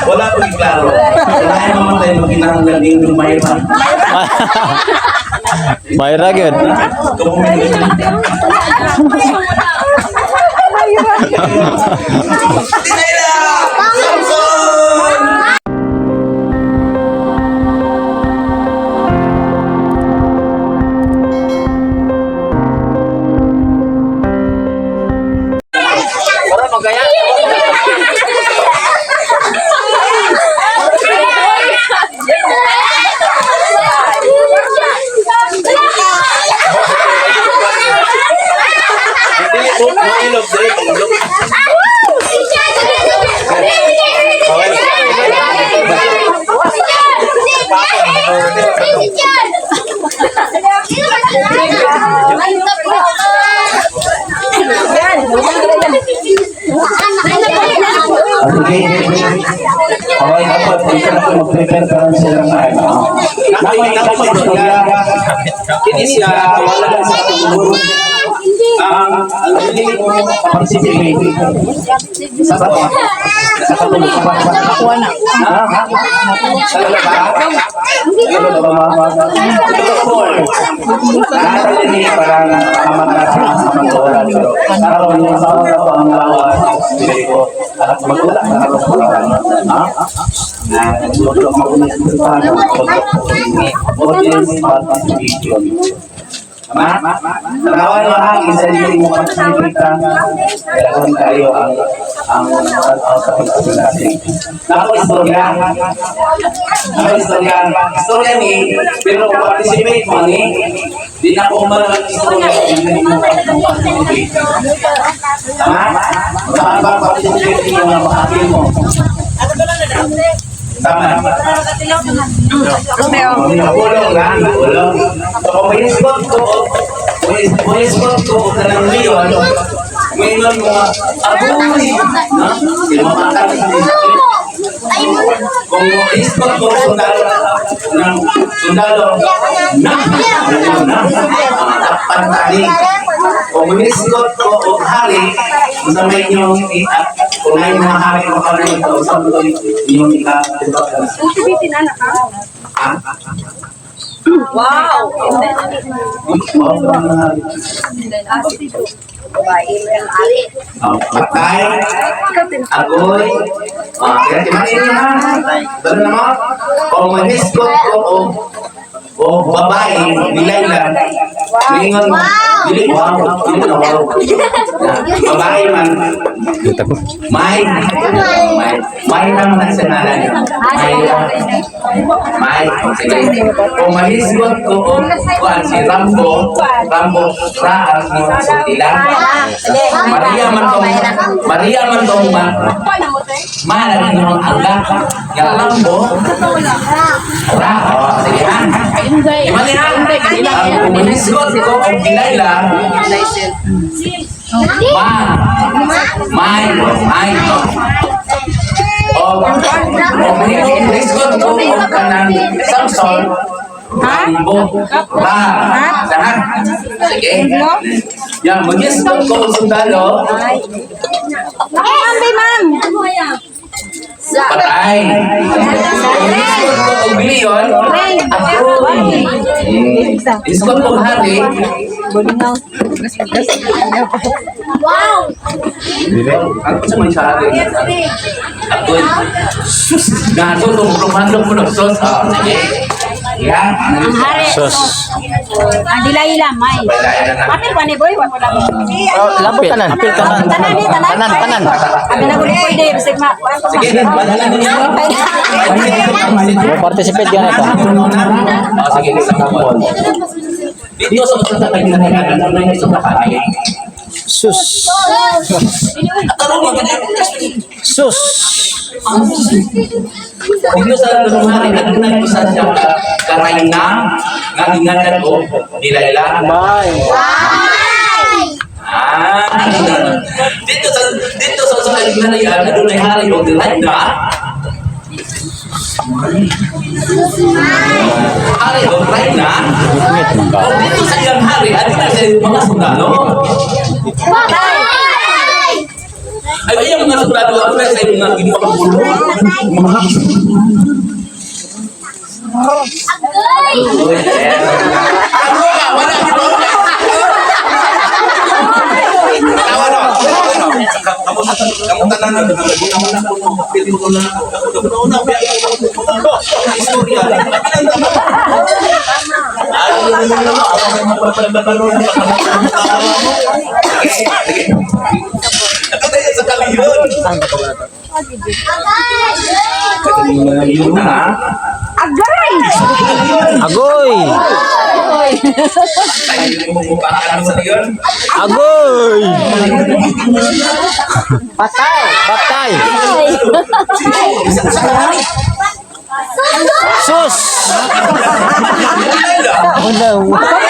Wala ko iklaro. Kaya naman tayo magkinahanglan yung Mayra. Mayra yun. Okay, dapat isa na mag-prepare ka lang sila ng ano. Dapat istorya. Hindi siya wala lang sa tulong. Ang participate. Sa tulong sa pagkakakuha na. Sa lalaba? Ito ba mga? Ini parang amat sa mga pero karon yung sa mga ang lawas ko at magula na ako na nagluto ako ng pagkain audience participation. Tanawan mo ang isa din mo participate kailangan tayo ang sa pagkain. Istorya ni pero participate mo ni di na ko umarang istorya tama? Saan ba participate yung mga makakil mo? Tama? Pulong lang, pulong. So kung may spot ko na ng leon, mayroon mga abuhi, yung mga makakil. Kung spot ko sundalo pantali. Kung miskot ko o hari, masamay nyo kung na yung mga hari o hari ito, saan mo yung ika-dibak ka? Usibitin anak ka? Ha? Wow! Patay, agoy, kaya timanin nyo ha. Dalo naman, kung miskot ko o babae, nilaylan, lingon, dili wow, babae man, may naman ang sanalan, sige, kung mahisgot ko o si Rambo, Raas mo sa tilang, Maria man tong malang nung angga, yung Rambo, Raas, sige ha, imalihan, kung mahisgot ko o Dilayla, may o mahisgot ko o kanang Samson, sige. Yan, mag-isgot ko ang sundalo. Patay. Mag-isgot ko ang bilion. Isgot ko ang hari. Wow! Ano sa may hari? Ako'y natulong rumandong mo ng sos. Sige. Yan. Sus. Dilayla, may. Apil pa ni Boy, wala ko. Lapit. Apil tanan. Tanan. Abi na guli ko din, sigma. Sige, balalan niyo. Participate yan ito. Sige, isang kapon. Dito sa mga taga-taga, ano na isang kapon? Sus. Sus. Dito sa lumari, nagpunay ko sa siyang karay na, naginganan ko, Dilayla. Dito sa kalinanayan, doon ay hari o Dilayla. Hari o Dilayla. Dito sa iyang hari, ano na sa mga sundalo? Ay, yung mga sobrado ako na sa mga ginagawa. Ano ka? Wala dito. Tawa na. Kamu tanan na. Pilih ko na. Una istorya. Katanya sekali yun. Yun na. Agay! Agoy! Agoy! Patay! Patay! Sus!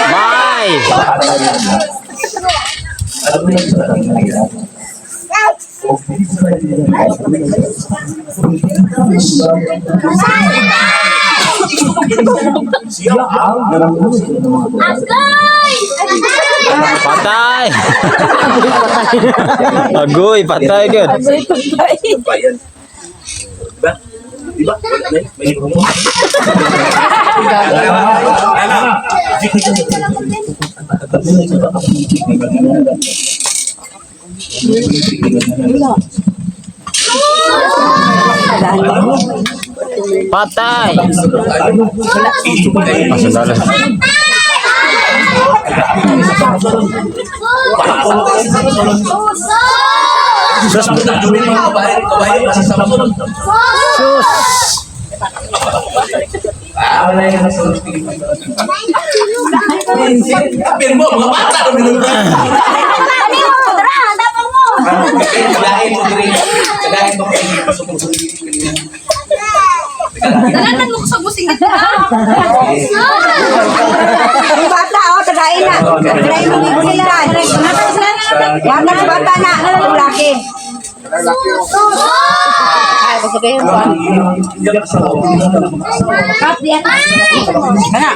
May! Patay! Agoy! Patay good! Diba? May humo. Patay! Masandala. Sus, kabayan masasama mo. Sus! Wala yung nasunod. Kapin mo, mga bata na minunta. Kagahin mo diri. Kagahin mo kayo. Dalanan mo sa busing ito. Yung bata, tagain na. Tagain mo dito nila. Yan na si bata na. Yung laki. Ay, gusto kayo ba? Kap, yan. Ano?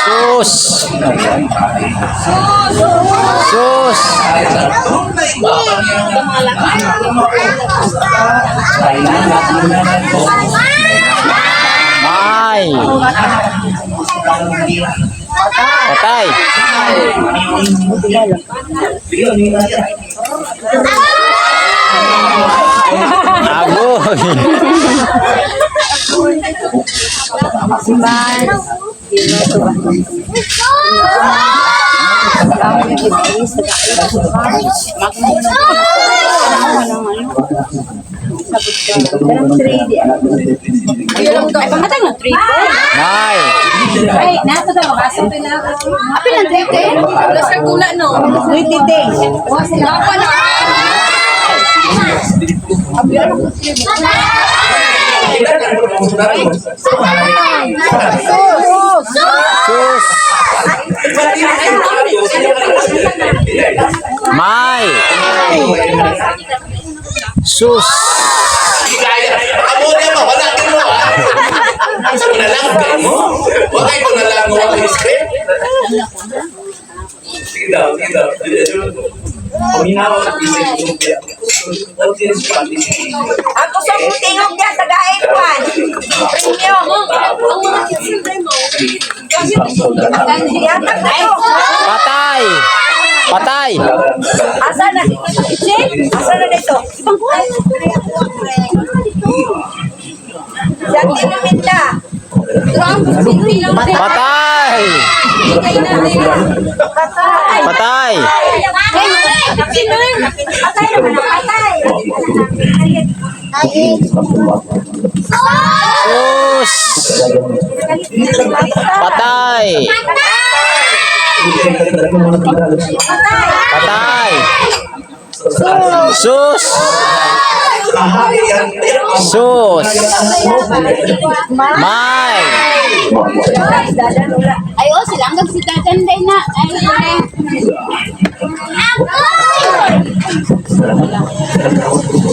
Sus! Sus! May! Patay! Agoy! Ay, pamatang na 3. May! Ay, nato daw baso pila. Apil ang 3. Sa gula no. 3 days. Apa na? Sus! May! Sus! Amo niya ba? Wala din mo. Asa na lang mo? Wala ko na lang mo ang script. Sige daw. Paminawa sa isip mo kaya. Ako sa putingog niya, tagain kwan. Premium. Yatak na to. Patay! Patay! Asa na? Asa na dito? Ibang kuhan. Diyan kilometer. Patay! Patay! Patay naman, patay. Sus! Patay! Patay! Sus! Sus! May! Ay, oh, sila hanggang si Tatanday na. Ay,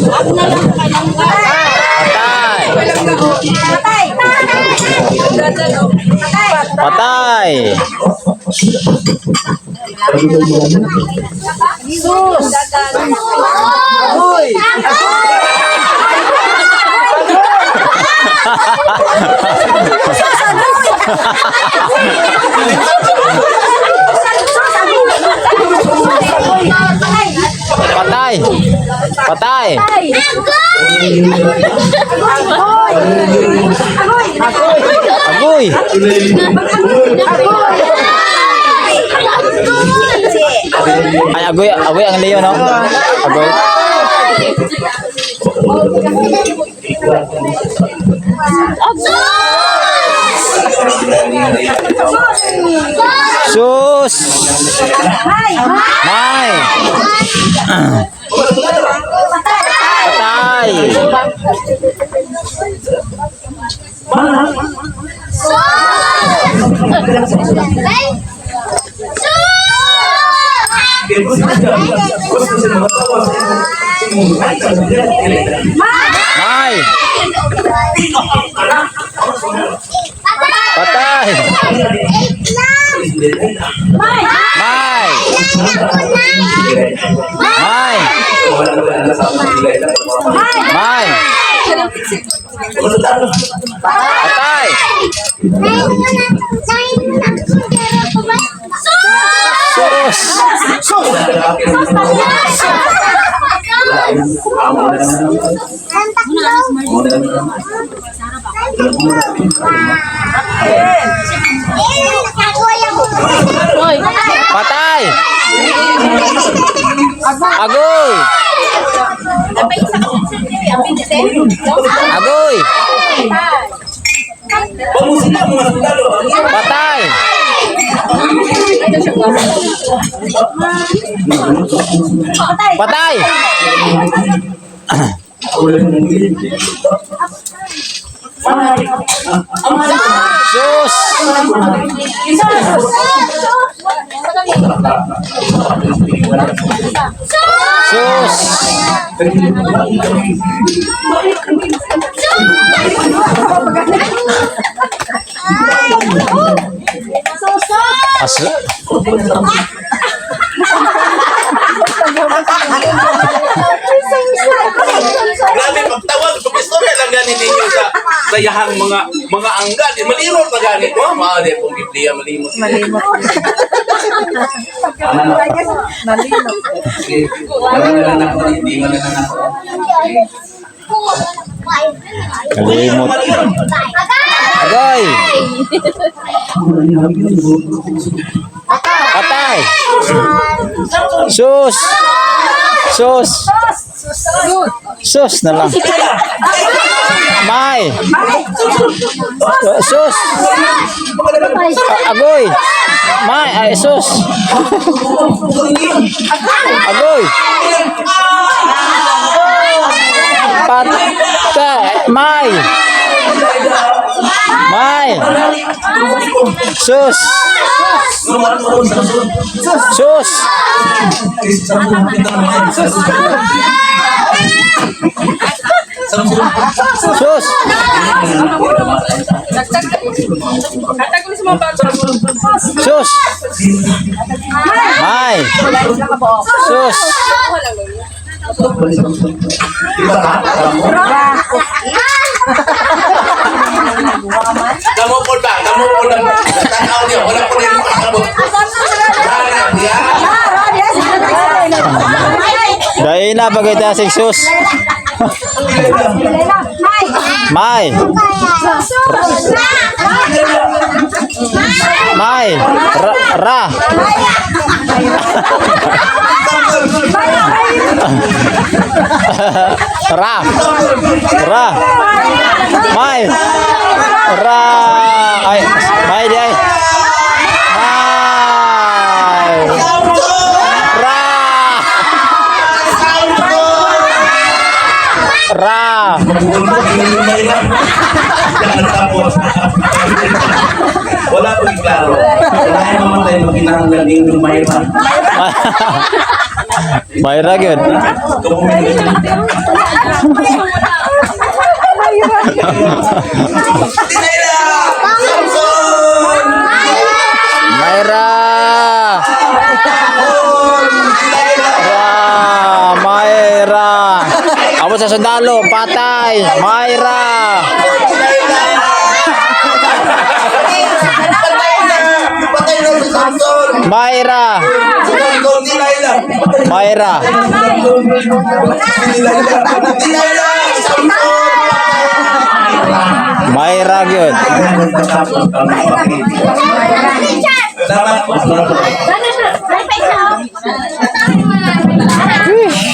ako na lang kailang Patay! patay. Patay. Patay! Sus! Patay. Patay. Agoy. Ay, agoy, agoy ang Leo, no? Agoy. Sus. May. Patay. May. Patay. May. May. May. Patay. Sus. Patay. Agoy. Agoy. Patay. Patay. Sus. Sus. Asla. Grabe, pagtawag, sumistorya lang ganit ninyo sa sayahang mga angga. Malimot na ganit mo. Maaari pong Biblia, malimot. Malimot. Kalimot. Agoy. Patay. Sus. Sus. Sus na lang. May. Sus. Agoy. May. Ay, sus. Agoy. Patay. May. May. Sus. Sus. Sus. Sus. May. Sus. Kamu po ba? Kamu po lang. Tanaw niyo. Wala po rin makasabot. Dahil na pagkita si sus. May. May. Ra. Ra. Ra. May. Ra. Ay, may di ay. May. Ra. Ra. Wala po klaro. Wala naman tayo maginahanglan yung mayroon. Mayra gyud. Mayra. Amo sa sundalo, patay. Mayra. Patay na si Samson. Mayra. Si Samson, di Laila. Mayra. Di Laila, si Samson. Mayra gyud.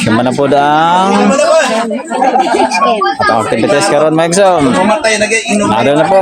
Gimana po ang Ano ba? atong aktivitas karon, Megsom? Pumatay na kayo, inom. Ada na po.